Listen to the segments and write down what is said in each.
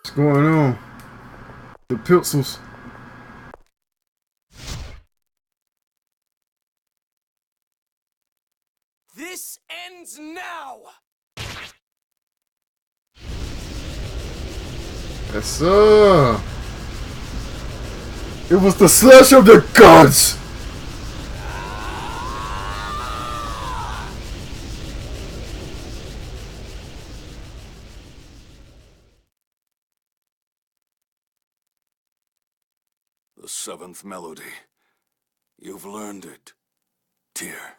What's going on? The pixels. This ends now! Yes, sir. It was the slash of the gods. The seventh melody. You've learned it, dear.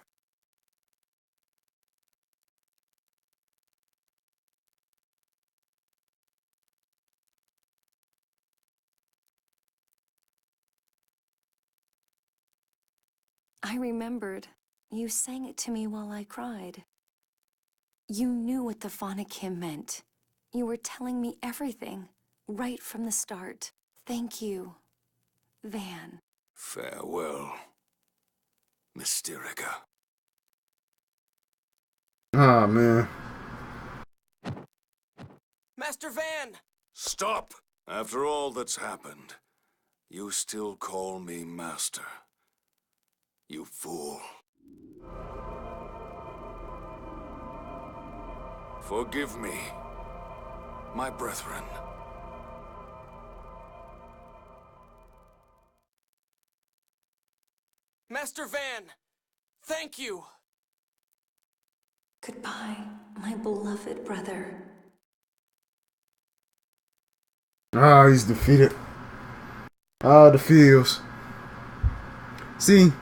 I remembered. You sang it to me while I cried. You knew what the phonic hymn meant. You were telling me everything, right from the start. Thank you, Van. Farewell, Mysterica. Ah, man. Master Van! Stop! After all that's happened, you still call me Master. You fool. Forgive me, my brethren. Master Van! Thank you! Goodbye, my beloved brother. Ah, he's defeated. Ah, the feels. See,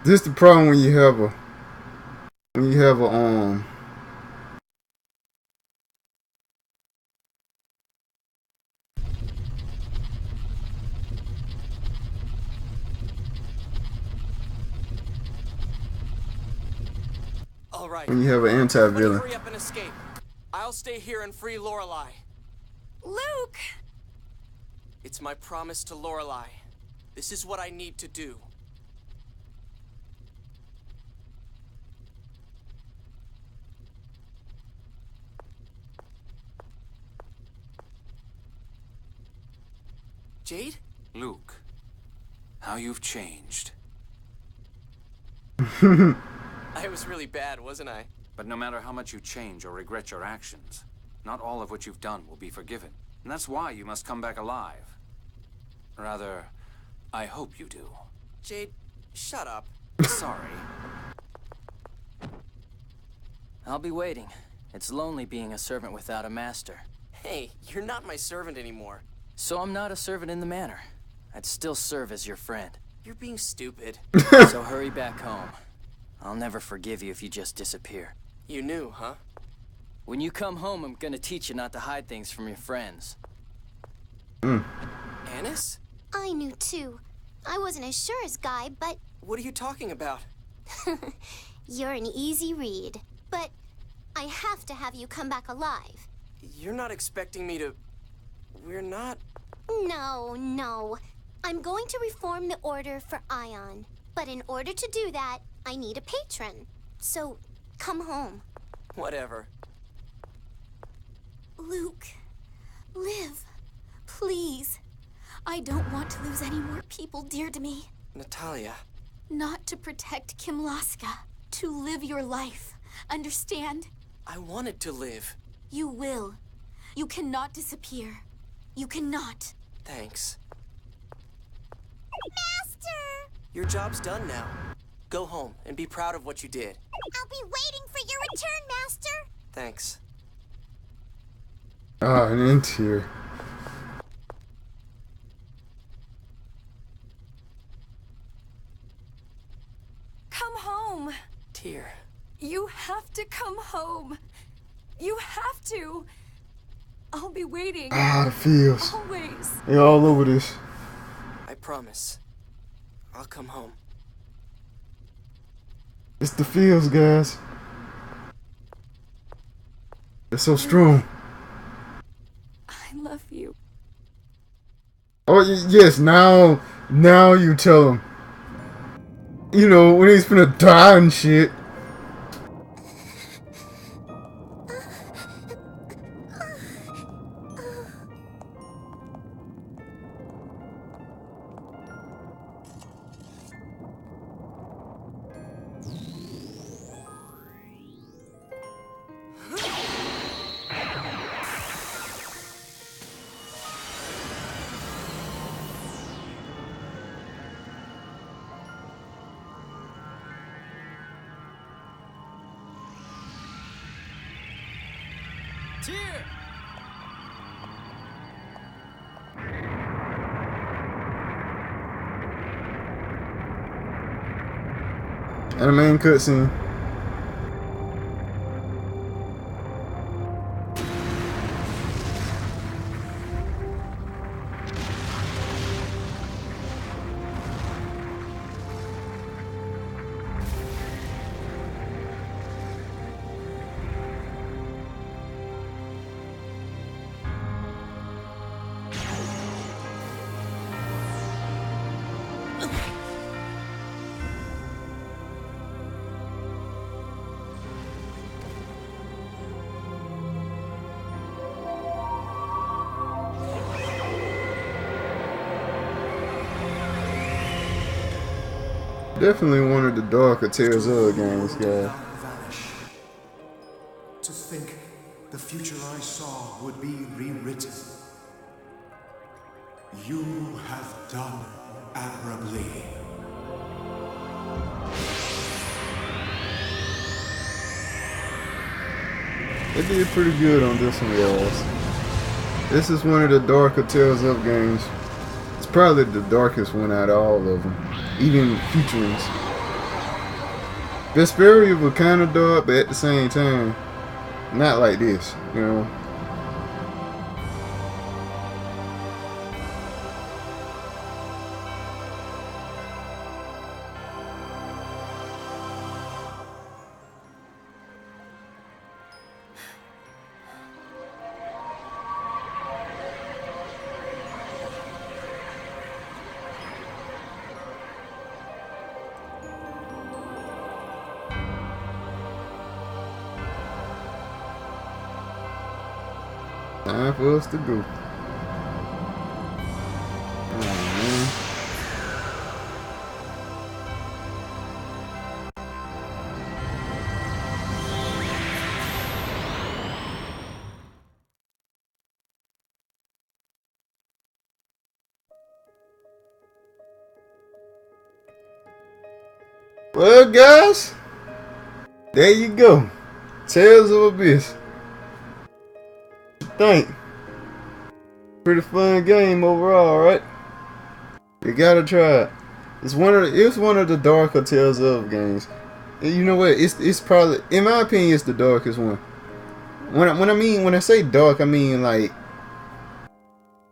this is the problem when you have a All right. when you have an anti-villain. Hurry up and escape. I'll stay here and free Lorelei. Luke! It's my promise to Lorelei. This is what I need to do. Jade? Luke, how you've changed. I was really bad, wasn't I? But no matter how much you change or regret your actions, not all of what you've done will be forgiven. And that's why you must come back alive. Rather, I hope you do. Jade, shut up. Sorry. I'll be waiting. It's lonely being a servant without a master. Hey, you're not my servant anymore. So I'm not a servant in the manor. I'd still serve as your friend. You're being stupid. So hurry back home. I'll never forgive you if you just disappear. You knew, huh? When you come home, I'm gonna teach you not to hide things from your friends. Anise? I knew too. I wasn't as sure as Guy, but What are you talking about? you're an easy read. But I have to have you come back alive. You're not expecting me to... We're not... No. I'm going to reform the Order for Ion. But in order to do that, I need a patron. So, come home. Whatever. Luke, live. Please. I don't want to lose any more people dear to me. Natalia. Not to protect Kim Laska. To live your life. Understand? I wanted to live. You will. You cannot disappear. You cannot. Thanks. Master! Your job's done now. Go home and be proud of what you did. I'll be waiting for your return, Master! Thanks. Ah, an end here. Come home! Tear. You have to come home. You have to. I'll be waiting. Ah, the feels. Always. They're all over this. I promise. I'll come home. It's the feels, guys. They're so strong. I love you. Oh, yes, now you tell him. You know, when he's finna die and shit. Tyr! And the main cutscene. Definitely one of the darker Tales of games, guys. Vanish. To think the future I saw would be rewritten. You have done admirably. They did pretty good on this one, guys. This is one of the darker Tales of games. It's probably the darkest one out of all of them, even featurings. Vesperia was kind of dark, but at the same time, not like this, you know. Time for us to go. Oh, man. Well, guys, there you go. Tales of Abyss. Think. Pretty fun game overall, right? You gotta try it. It's one of the darker Tales of games. And you know what? It's probably, in my opinion, it's the darkest one. When I say dark, I mean like,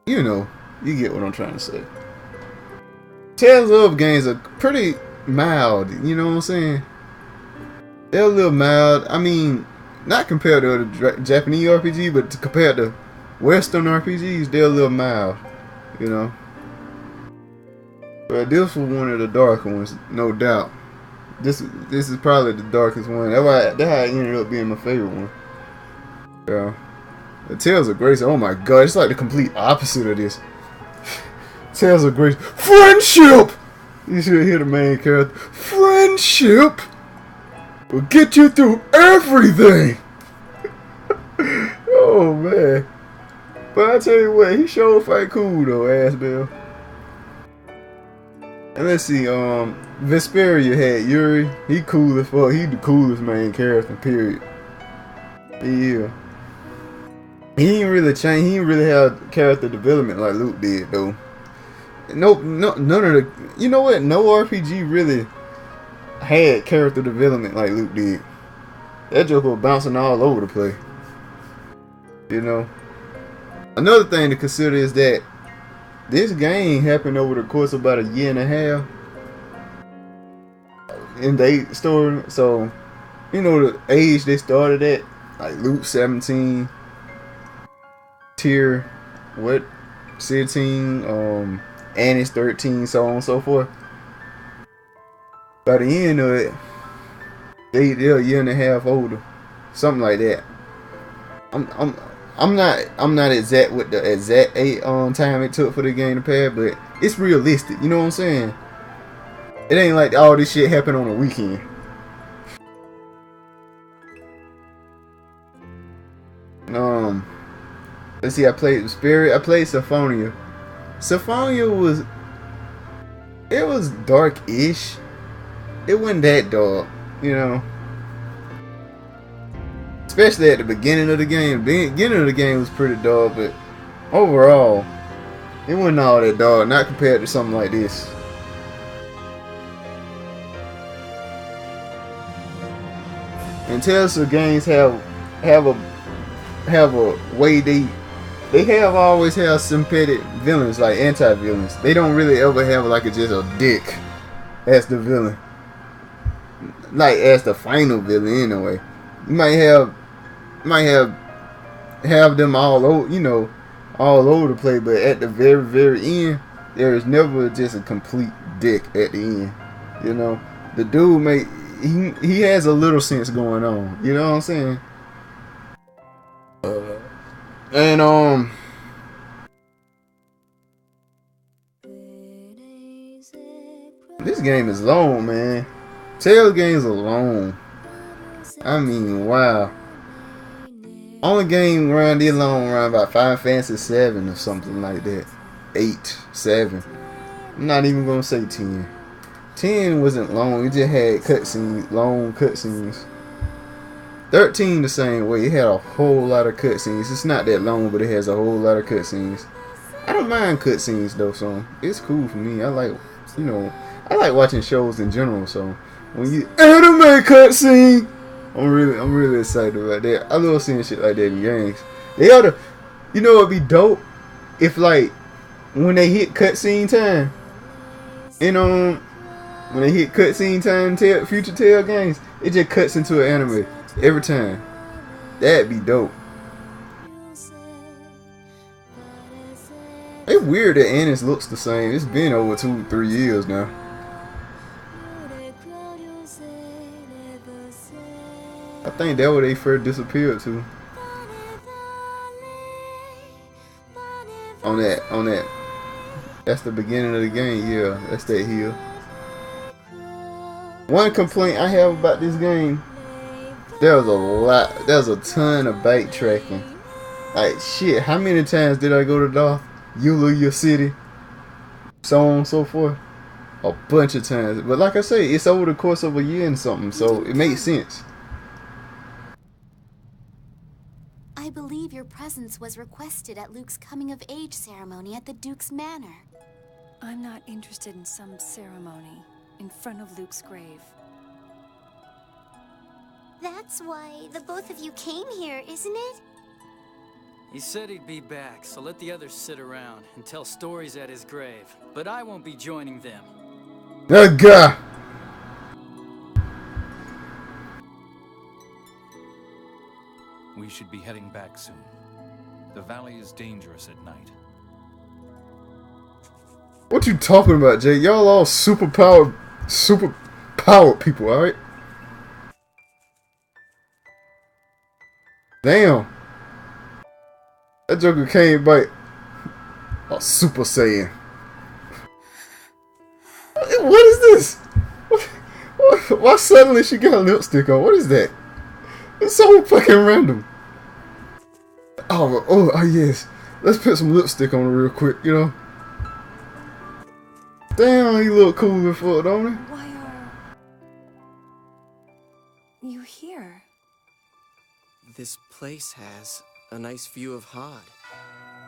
you know, you get what I'm trying to say. Tales of games are pretty mild. You know what I'm saying? They're a little mild. I mean, not compared to other Japanese RPG, but compared to Western RPGs, they're a little mild, you know. But this was one of the darker ones, no doubt. This is probably the darkest one. That's how it ended up being my favorite one. Yeah. The Tales of Grace, oh my god, it's like the complete opposite of this. Tales of Grace, friendship! You should hear the main character. Friendship will get you through everything! Oh man. But I tell you what, he sure fight cool though, Asbel. And let's see, Vesperia had Yuri. He cool as fuck. He the coolest main character, period. Yeah. He ain't really changed. He ain't really have character development like Luke did though. Nope, none of the. You know what? No RPG really had character development like Luke did. That joker was bouncing all over the place. You know. Another thing to consider is that this game happened over the course of about a year and a half in the story. So, you know the age they started at, like Luke 17, Tyr, 16, Anise 13, so on and so forth. By the end of it, they're a year and a half older, something like that. I'm not exact with the exact time it took for the game to pass, but it's realistic. You know what I'm saying? It ain't like all this shit happened on a weekend. Let's see. I played Spirit. I played Symphonia. Symphonia was dark-ish. It wasn't that dark, you know. especially at the beginning of the game. The beginning of the game was pretty dull, but overall, it wasn't all that dull. Not compared to something like this. And Telltale games have a way they have always have sympathetic villains, like anti-villains. They don't really ever have like just a dick as the villain, like as the final villain. Anyway, you might have them all over, all over the place, but at the very end, there is never just a complete dick at the end. The dude he has a little sense going on. You know what I'm saying? And this game is long, man. Telltale games are long. I mean, wow. Only game around this long around about Final Fantasy 7 or something like that. 8, 7. I'm not even gonna say 10. 10 wasn't long. It just had cutscenes, long cutscenes. 13 the same way. It had a whole lot of cutscenes. It's not that long, but it has a whole lot of cutscenes. I don't mind cutscenes though, so it's cool for me. I like watching shows in general. So when you anime cutscene, I'm really excited about that. I love seeing shit like that in games. They oughta, it'd be dope if like when they hit cutscene time, and when they hit cutscene time, future Telltale games, it just cuts into an anime every time. That'd be dope. It's weird that Anise looks the same. It's been over 2-3 years now. I think that where they first disappeared to. On that. That's the beginning of the game. Yeah, that's that hill. One complaint I have about this game, there's a ton of backtracking. Like shit, how many times did I go to Darth? Your city, so on and so forth, a bunch of times. But like I say, it's over the course of a year and something, so it makes sense. I believe your presence was requested at Luke's coming-of-age ceremony at the Duke's Manor. I'm not interested in some ceremony in front of Luke's grave. That's why the both of you came here, isn't it? He said he'd be back, so let the others sit around and tell stories at his grave. But I won't be joining them. That guy! We should be heading back soon. The valley is dangerous at night. What you talking about, Jay? Y'all all super powered people, alright? Damn. That Joker came by a Super Saiyan. What is this? Why suddenly she got lipstick on? What is that? It's so fucking random. Oh yes. Let's put some lipstick on her real quick, Damn, he look cool as fuck, don't he? Why are you here? This place has a nice view of Hod.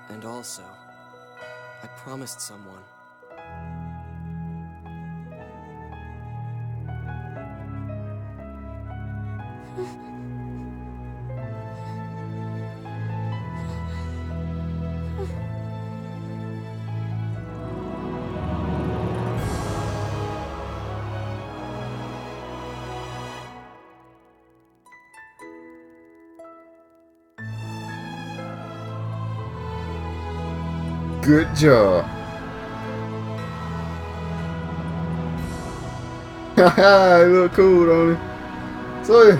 And also, I promised someone. Good job. Haha, it look cool, don't it? So,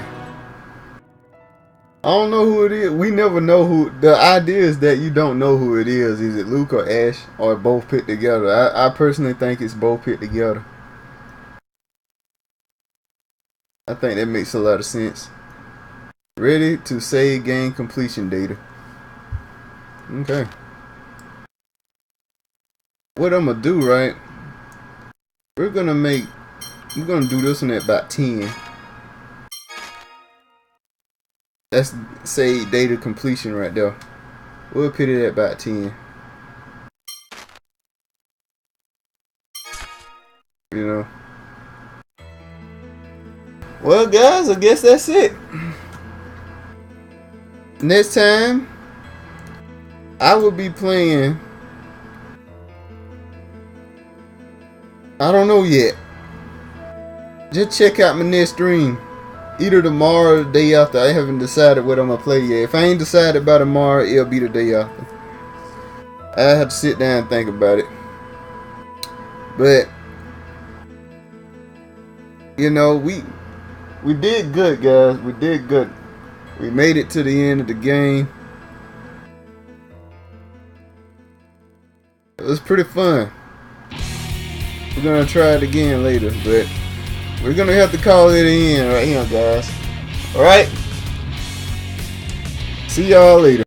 I don't know who it is. We never know who. The idea is that you don't know who it is. Is it Luke or Ash or both put together? I personally think it's both put together. I think that makes a lot of sense. Ready to save game completion data. Okay. What I'm gonna do, right? We're gonna do this one at about 10. That's say data completion right there. We'll put it at about 10. You know. Well, guys, I guess that's it. Next time, I will be playing. I don't know yet. Just check out my next stream. Either tomorrow or the day after. I haven't decided what I'm going to play yet. If I ain't decided by tomorrow, it'll be the day after. I have to sit down and think about it. But, you know, we did good, guys. We did good. We made it to the end of the game. It was pretty fun. We're going to try it again later, but we're going to have to call it an end right here, guys. Alright? See y'all later.